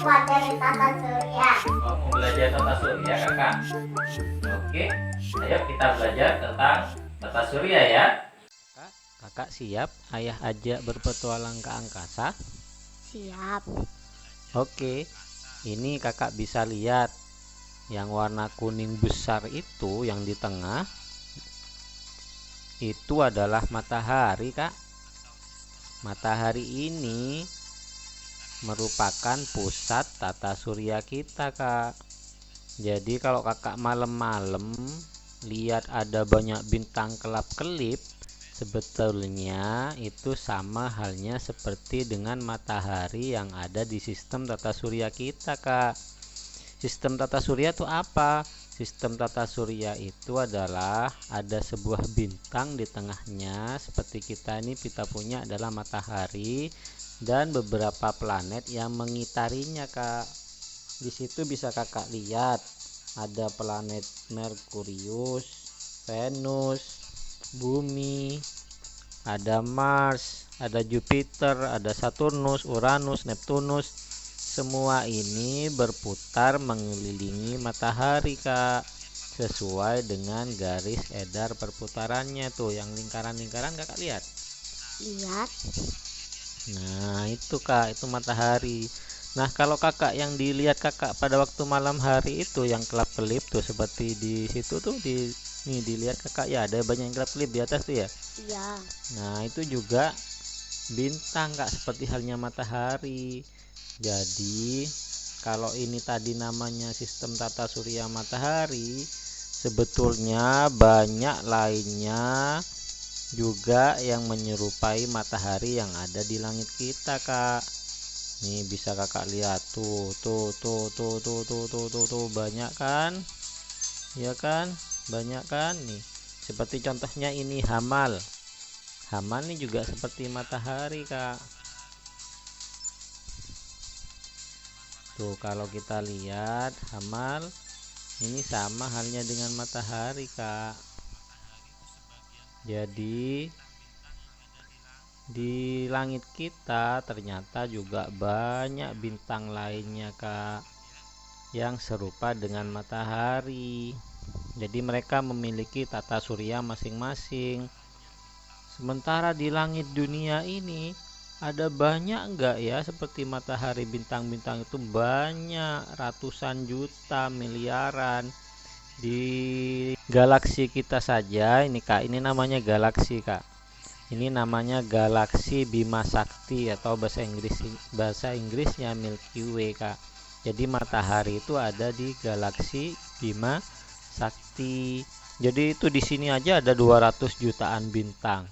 pelajari tata surya. Oh, mau belajar tata surya kakak? Oke, ayo kita belajar tentang tata surya ya. Kakak siap ayah ajak berpetualang ke angkasa? Siap. Oke, ini kakak bisa lihat yang warna kuning besar itu yang di tengah itu adalah matahari kak. Matahari ini merupakan pusat tata surya kita kak. Jadi kalau kakak malam-malam lihat ada banyak bintang kelap-kelip, sebetulnya itu sama halnya seperti dengan matahari yang ada di sistem tata surya kita kak. Sistem tata surya itu apa? Sistem tata surya itu adalah ada sebuah bintang di tengahnya, seperti kita punya adalah matahari dan beberapa planet yang mengitarinya kak. Di situ bisa kakak lihat ada planet Merkurius, Venus, Bumi, ada Mars, ada Jupiter, ada Saturnus, Uranus, Neptunus. Semua ini berputar mengelilingi matahari kak, sesuai dengan garis edar perputarannya tuh, yang lingkaran-lingkaran kakak lihat. Lihat. Nah itu kak, itu matahari. Nah kalau kakak yang dilihat kakak pada waktu malam hari itu yang kelap-kelip tuh, seperti di situ tuh, nih dilihat kakak ya, ada banyak yang kelap-kelip di atas tuh ya. Iya. Nah itu juga bintang kak, seperti halnya matahari. Jadi kalau ini tadi namanya sistem tata surya matahari, sebetulnya banyak lainnya juga yang menyerupai matahari yang ada di langit kita kak. Nih bisa kakak lihat tuh banyak kan, ya kan, banyak kan nih. Seperti contohnya ini Hamal. Hamal nih juga seperti matahari kak. Tuh kalau kita lihat Hamal ini sama halnya dengan matahari kak. Jadi di langit kita ternyata juga banyak bintang lainnya kak, yang serupa dengan matahari. Jadi mereka memiliki tata surya masing-masing. Sementara di langit dunia ini ada banyak enggak ya seperti matahari, bintang-bintang itu banyak, ratusan juta, miliaran. Di galaksi kita saja ini kak, ini namanya galaksi kak. Ini namanya galaksi Bima Sakti atau bahasa Inggrisnya Milky Way kak. Jadi matahari itu ada di galaksi Bima Sakti. Jadi itu di sini aja ada 200 jutaan bintang.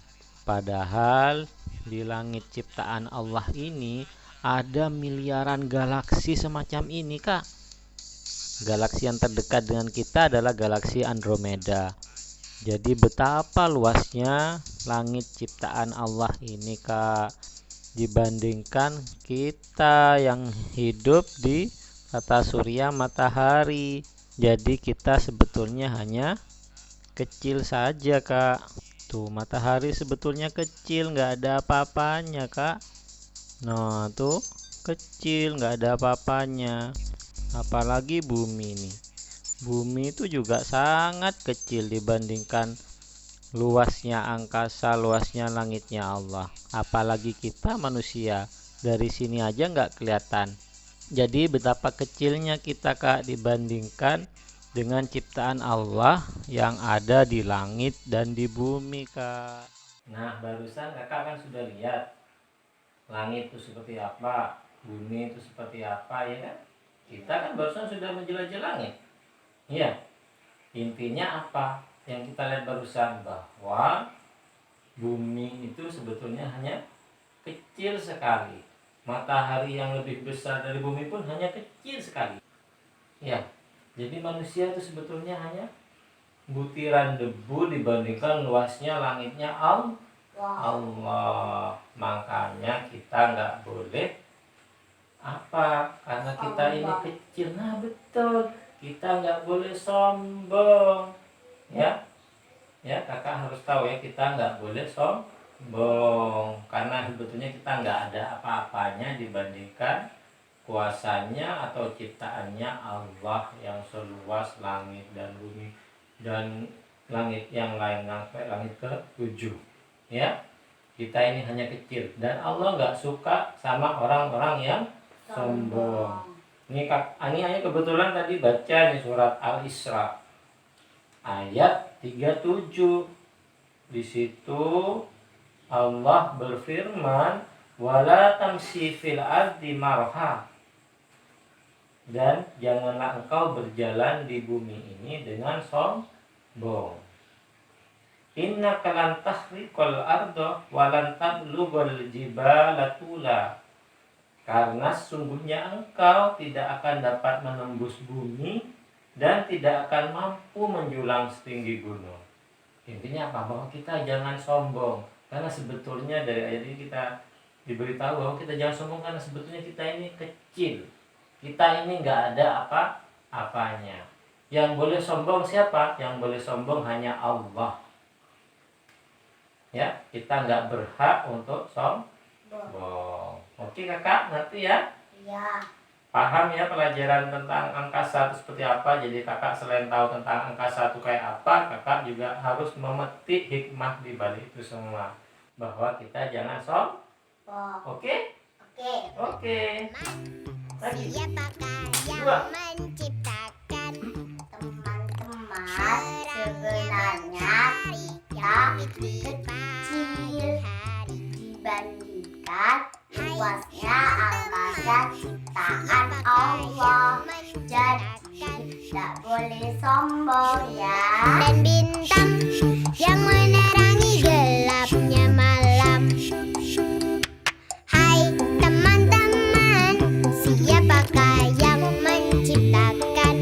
Padahal di langit ciptaan Allah ini ada miliaran galaksi semacam ini kak. Galaksi yang terdekat dengan kita adalah galaksi Andromeda. Jadi betapa luasnya langit ciptaan Allah ini kak, dibandingkan kita yang hidup di tata surya matahari. Jadi kita sebetulnya hanya kecil saja kak. Tuh matahari sebetulnya kecil, nggak ada apa-apanya kak. Nah tuh kecil, nggak ada apa-apanya. Apalagi bumi nih. Bumi itu juga sangat kecil dibandingkan luasnya angkasa, luasnya langitnya Allah. Apalagi kita manusia, dari sini aja nggak kelihatan. Jadi betapa kecilnya kita kak dibandingkan dengan ciptaan Allah yang ada di langit dan di bumi kak. Nah barusan kakak kan sudah lihat langit itu seperti apa, bumi itu seperti apa, ya kan? Kita kan barusan sudah menjelajah langit. Iya, intinya apa yang kita lihat barusan, bahwa bumi itu sebetulnya hanya kecil sekali. Matahari yang lebih besar dari bumi pun hanya kecil sekali. Ya, jadi manusia itu sebetulnya hanya butiran debu dibandingkan luasnya langitnya Allah. Makanya kita nggak boleh apa, karena kita ini kecil. Nah betul, kita nggak boleh sombong ya. Ya kakak harus tahu ya, kita nggak boleh sombong karena sebetulnya kita nggak ada apa-apanya dibandingkan kuasanya atau ciptaannya Allah yang seluas langit dan bumi dan langit yang lain sampai langit ke-7. Ya, kita ini hanya kecil dan Allah nggak suka sama orang-orang yang sombong. Ini hanya kebetulan tadi baca di surat Al-Isra ayat 37. Di situ Allah berfirman, wala tamshi fil ardi marha, dan janganlah engkau berjalan di bumi ini dengan sombong. Innaka lan tahriqal arda wa lan tablughal jibala tula, karena sesungguhnya engkau tidak akan dapat menembus bumi dan tidak akan mampu menjulang setinggi gunung. Intinya apa? Bahwa kita jangan sombong. Karena sebetulnya dari ayat ini kita diberitahu bahwa kita jangan sombong karena sebetulnya kita ini kecil. Kita ini nggak ada apa-apanya. Yang boleh sombong siapa? Yang boleh sombong hanya Allah. Ya, kita nggak berhak untuk sombong. Oke kakak, ngerti ya? Iya. Paham ya pelajaran tentang angkasa itu seperti apa. Jadi kakak selain tahu tentang angkasa itu kayak apa, kakak juga harus memetik hikmah di balik itu semua, bahwa kita jangan sombong. Oke? Oke. Lagi. Siapakah yang Dua. menciptakan Teman-teman, sebenarnya kita kecil dibandingkan luasnya angkasa ciptaan Allah. Jadi tidak boleh sombong ya. dan bintang yang menerangi gelapnya malam. Hai teman-teman, siapakah yang menciptakan